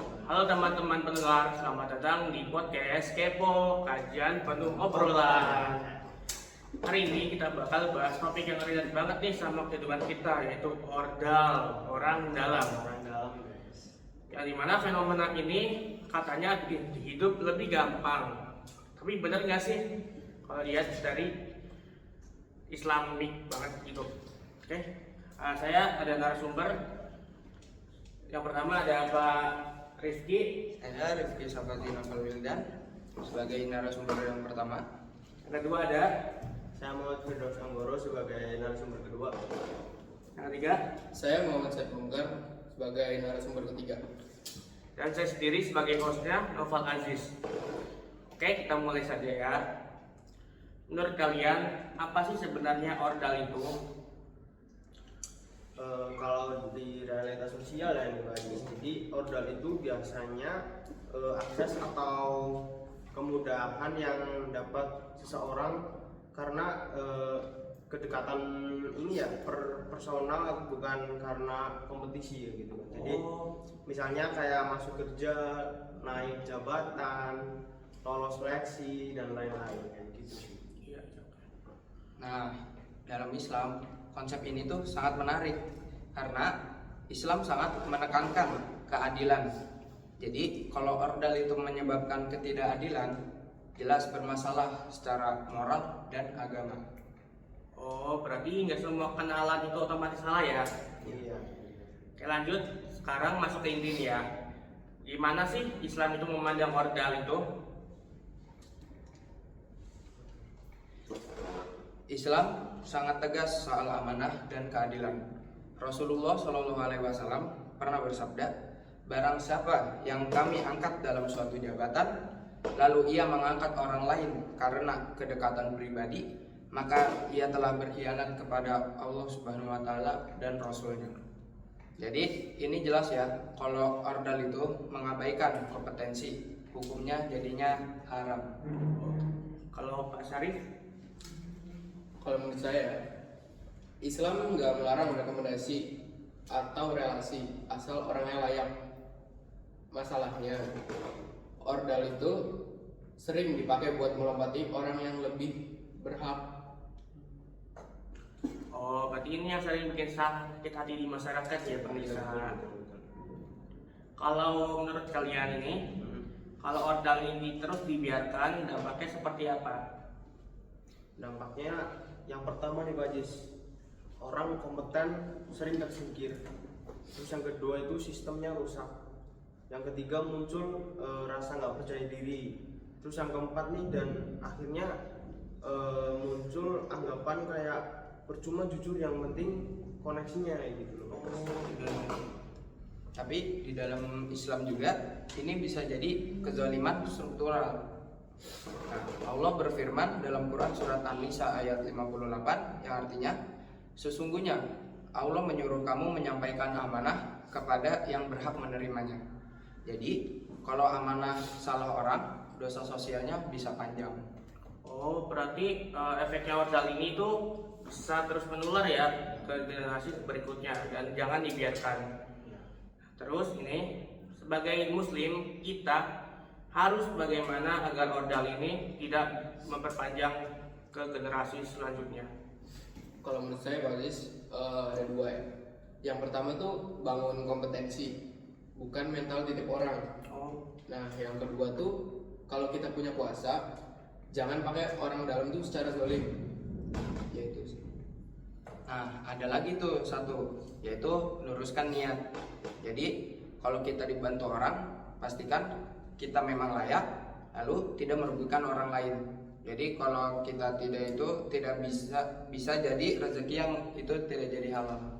Halo teman-teman pendengar, selamat datang di podcast Kepo, kajian penuh obrolan. Hari ini kita bakal bahas topik yang relate banget nih sama kehidupan kita, yaitu ordal, orang dalam. Yang dimana fenomena ini katanya bikin hidup lebih gampang. Tapi bener nggak sih kalau lihat dari Islamik banget gitu? Oke, saya ada narasumber. Yang pertama ada Pak Rifki. Saya Rifki Safati Novel Wildan sebagai narasumber yang pertama. Yang kedua ada Saya Muhammad Firdaus Anggoro sebagai narasumber kedua. yang ketiga, Saya Muhammad Said Mungkar sebagai narasumber ketiga. dan saya sendiri sebagai hostnya Noval Aziz. Oke, kita mulai saja ya. Menurut kalian apa sih sebenarnya ordal itu? Kalau di realitas sosial ya nih Pak Haji, jadi ordal itu biasanya akses atau kemudahan yang dapat seseorang karena kedekatan ini ya personal, bukan karena kompetisi ya gitu. Jadi misalnya kayak masuk kerja, naik jabatan, lolos seleksi dan lain-lain kayak gitu sih. Nah, dalam Islam konsep ini tuh sangat menarik karena Islam sangat menekankan keadilan. Jadi kalau ordal itu menyebabkan ketidakadilan, jelas bermasalah secara moral dan agama. Oh, berarti nggak semua kenalan itu otomatis salah ya? Iya. Oke, lanjut. Sekarang masuk ke intinya. Gimana sih Islam itu memandang ordal itu? Islam sangat tegas soal amanah dan keadilan. Rasulullah Shallallahu Alaihi Wasallam pernah bersabda, barang siapa yang kami angkat dalam suatu jabatan, lalu ia mengangkat orang lain karena kedekatan pribadi, maka ia telah berkhianat kepada Allah Subhanahu Wa Taala dan Rasulnya. Jadi ini jelas ya, kalau ordal itu mengabaikan kompetensi, hukumnya jadinya haram. Kalau Pak Syarif? Kalau menurut saya, Islam nggak melarang rekomendasi atau relasi asal orangnya layak. Masalahnya, ordal itu sering dipakai buat melompati orang yang lebih berhak. Oh, berarti ini yang sering bikin sakit hati di masyarakat ya, Pak Nisa. Kalau menurut kalian ini, kalau ordal ini terus dibiarkan, dampaknya seperti apa? Dampaknya yang pertama nih Pak Jis, orang kompeten sering tersingkir. Terus yang kedua itu sistemnya rusak. Yang ketiga muncul rasa nggak percaya diri. Terus yang keempat nih dan akhirnya muncul anggapan kayak percuma jujur, yang penting koneksinya kayak gitu loh. Tapi di dalam Islam juga ini bisa jadi kezaliman struktural. Nah, Allah berfirman dalam Quran surat An-Nisa ayat 58 yang artinya, sesungguhnya Allah menyuruh kamu menyampaikan amanah kepada yang berhak menerimanya. Jadi kalau amanah salah orang, dosa sosialnya bisa panjang. Oh, berarti efeknya ordal ini tuh bisa terus menular ya ke generasi berikutnya dan jangan dibiarkan. Terus ini sebagai muslim kita harus bagaimana agar ordal ini tidak memperpanjang ke generasi selanjutnya. Kalau menurut saya, Pak Aziz, ada dua ya. Yang pertama tuh bangun kompetensi, bukan mental titip orang. Nah, yang kedua tuh kalau kita punya kuasa, jangan pakai orang dalam tuh secara zalim. Yaitu sih. Nah, ada lagi tuh satu, yaitu luruskan niat. Jadi kalau kita dibantu orang, pastikan kita memang layak, lalu tidak merugikan orang lain. Jadi kalau kita tidak bisa jadi rezeki yang itu tidak jadi halal.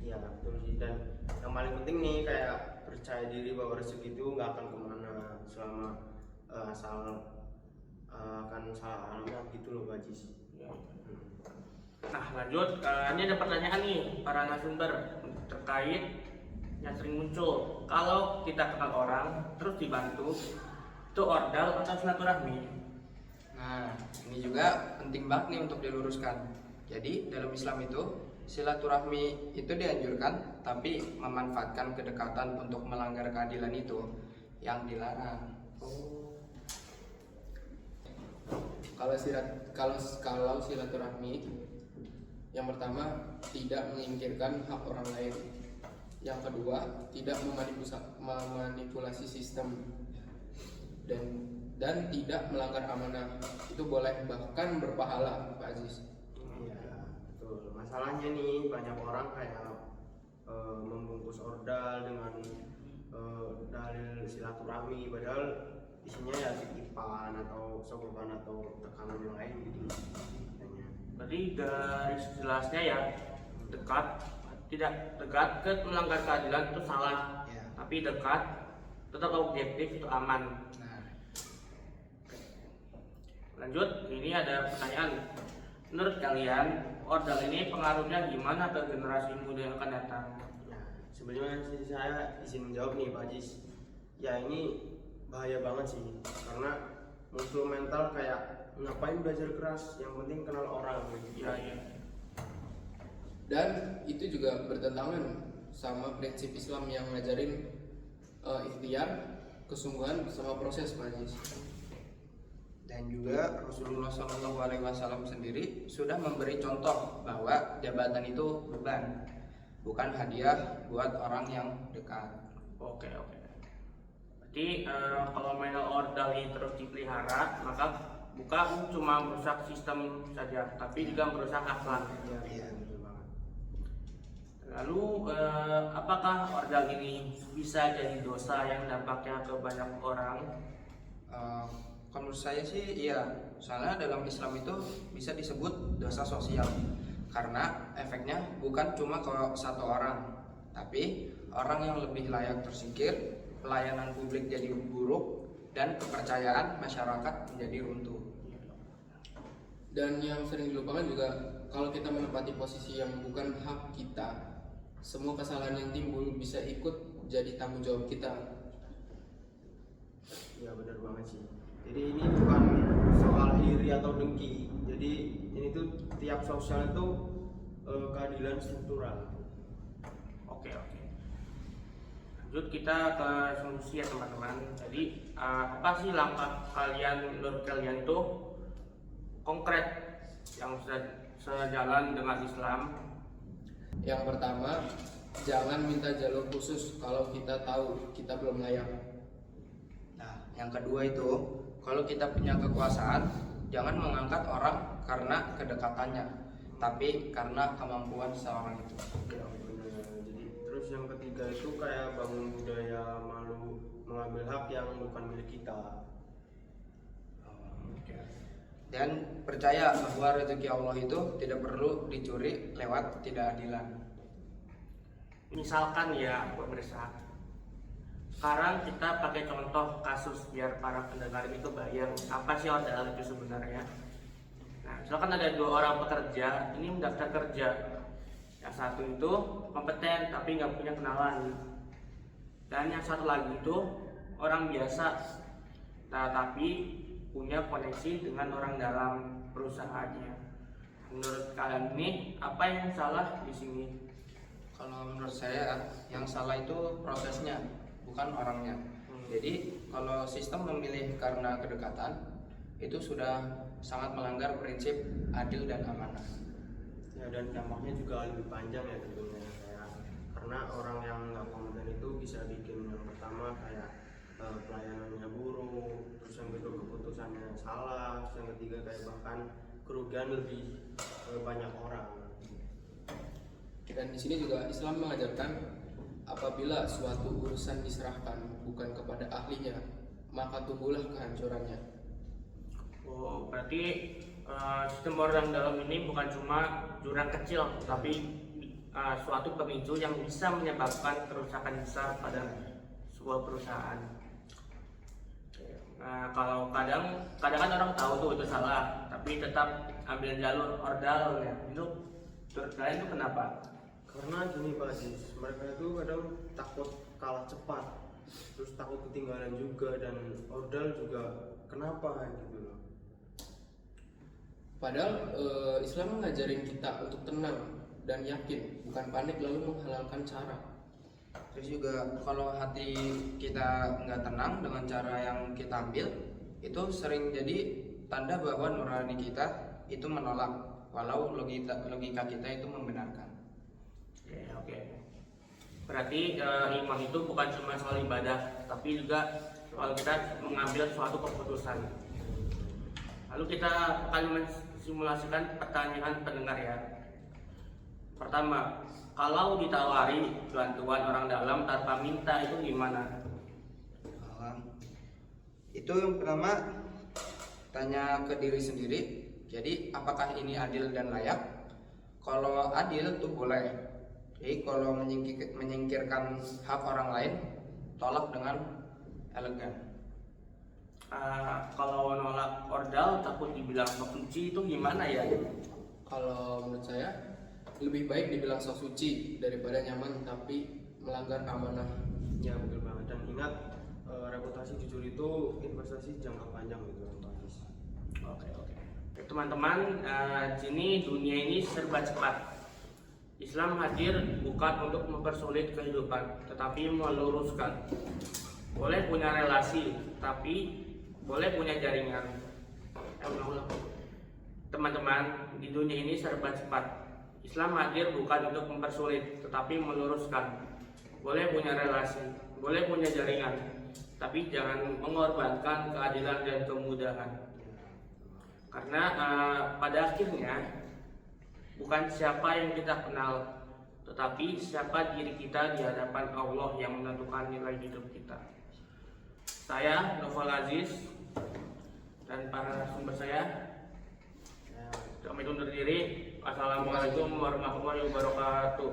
Iya betul sih, dan yang paling penting nih kayak percaya diri bahwa rezeki itu nggak akan kemana selama asal akan salah alamat gitu loh Pak Jis. Nah, lanjut. Ini ada pertanyaan nih para narasumber terkait yang sering muncul. Kalau kita kenal orang terus dibantu, itu ordal atau silaturahmi? Nah, ini juga penting banget nih untuk diluruskan. Jadi dalam Islam itu silaturahmi itu dianjurkan, tapi memanfaatkan kedekatan untuk melanggar keadilan itu yang dilarang. Kalau silaturahmi, yang pertama tidak menyingkirkan hak orang lain. Yang kedua, tidak memanipulasi sistem dan tidak melanggar amanah. Itu boleh bahkan berpahala, Pak Aziz. Iya, betul. Masalahnya nih banyak orang kayak membungkus ordal dengan dalil silaturahmi, padahal isinya ya titipan atau sogokan atau tekanan yang lain gitu. Katanya. Berarti garis jelasnya ya tidak dekat ke melanggar keadilan itu salah, Ya. tapi dekat tetap objektif itu aman. Nah, Lanjut, ini ada pertanyaan. Menurut kalian, ordal ini pengaruhnya gimana ke generasi muda yang akan datang? Nah, sebenarnya sih saya izin menjawab nih Pak Ajis. Ya ini bahaya banget sih, karena muncul mental kayak ngapain belajar keras, yang penting kenal orang gitu. Ya. Dan itu juga bertentangan sama prinsip Islam yang ngajarin ikhtiar, kesungguhan, sama proses, Pak Aziz. dan juga Rasulullah SAW sendiri sudah memberi contoh bahwa jabatan itu beban, bukan hadiah buat orang yang dekat. Oke. Berarti kalau main ordal ini terus dipelihara, maka bukan cuma merusak sistem saja, tapi juga merusak akhlak. Iya. Betul banget. Lalu apakah ordal ini bisa jadi dosa yang dampaknya ke banyak orang? Kalau menurut saya sih iya, soalnya dalam Islam itu bisa disebut dosa sosial karena efeknya bukan cuma ke satu orang, tapi orang yang lebih layak tersingkir, pelayanan publik jadi buruk, dan kepercayaan masyarakat menjadi runtuh. Dan yang sering dilupakan juga, kalau kita menempati posisi yang bukan hak kita, semua kesalahan yang timbul bisa ikut jadi tanggung jawab kita. Ya benar banget sih. Jadi ini bukan soal iri atau dengki. Jadi ini tuh tiap sosial itu keadilan struktural. Oke. Lanjut kita ke solusi ya teman-teman. Jadi apa sih langkah kalian menurut kalian itu konkret yang sejalan dengan Islam? Yang pertama, jangan minta jalur khusus kalau kita tahu kita belum layak. Nah, yang kedua itu, kalau kita punya kekuasaan, jangan mengangkat orang karena kedekatannya, tapi karena kemampuan seorang itu. Ya benar. Jadi terus yang ketiga itu kayak bangun budaya malu mengambil hak yang bukan milik kita. Dan percaya bahwa rezeki Allah itu tidak perlu dicuri lewat ketidakadilan. Misalkan ya pemirsa, sekarang kita pakai contoh kasus biar para pendengar ini kebayang apa sih ordal itu sebenarnya. Nah, misalkan ada 2 orang pekerja ini mendaftar kerja, yang satu itu kompeten tapi nggak punya kenalan, dan yang satu lagi itu orang biasa, nah tapi punya koneksi dengan orang dalam perusahaannya. Menurut kalian ini apa yang salah di sini? Kalau menurut saya, yang salah itu prosesnya, bukan orangnya. Jadi kalau sistem memilih karena kedekatan, itu sudah sangat melanggar prinsip adil dan amanah. Ya dan dampaknya juga lebih panjang ya tentunya, kayak karena orang yang nggak kompeten itu bisa bikin yang pertama kayak pelayanannya buruk, terus yang kedua keputusannya salah, terus yang ketiga kayak bahkan kerugian lebih banyak orang. Dan di sini juga Islam mengajarkan apabila suatu urusan diserahkan bukan kepada ahlinya, maka tumbuhlah kehancurannya. Oh, berarti sistem orang dalam ini bukan cuma jurang kecil, tapi suatu pemicu yang bisa menyebabkan kerusakan besar pada sebuah perusahaan. Nah, kalau kadang kan orang tahu tuh itu salah, tapi tetap ambil jalur ordal ya. Itu menurut kalian itu kenapa? Karena gini Pak Aziz, mereka itu kadang takut kalah cepat, terus takut ketinggalan juga, dan ordal juga kenapa gitu loh. Padahal Islam mengajarin kita untuk tenang dan yakin, bukan panik lalu menghalalkan cara. Terus juga kalau hati kita nggak tenang dengan cara yang kita ambil, itu sering jadi tanda bahwa nurani kita itu menolak, walau logika kita itu membenarkan. Oke. Berarti iman itu bukan cuma soal ibadah, tapi juga soal kita mengambil suatu keputusan. Lalu kita akan mensimulasikan pertanyaan pendengar ya. Pertama, kalau ditawari bantuan orang dalam tanpa minta itu gimana? Itu yang pertama, tanya ke diri sendiri. Jadi apakah ini adil dan layak? Kalau adil tuh boleh. Jadi kalau menyingkirkan hak orang lain, tolak dengan elegan. Kalau nolak ordal takut dibilang sok suci itu gimana ya? Kalau menurut saya lebih baik dibilang sok suci daripada nyaman tapi melanggar amanah. Ya betul banget, dan ingat reputasi jujur itu investasi jangka panjang gitu Pak Aziz. Oke. Teman-teman, sini dunia ini serba cepat. Islam hadir bukan untuk mempersulit kehidupan, tetapi meluruskan. Boleh punya relasi, tapi boleh punya jaringan. Teman-teman, di dunia ini serba cepat. Islam hadir bukan untuk mempersulit, tetapi meluruskan. Boleh punya relasi, boleh punya jaringan, tapi jangan mengorbankan keadilan dan kemudahan. Karena pada akhirnya bukan siapa yang kita kenal, tetapi siapa diri kita di hadapan Allah yang menentukan nilai hidup kita. Saya Novel Aziz dan para sumber saya kami undur diri. Assalamualaikum warahmatullahi wabarakatuh.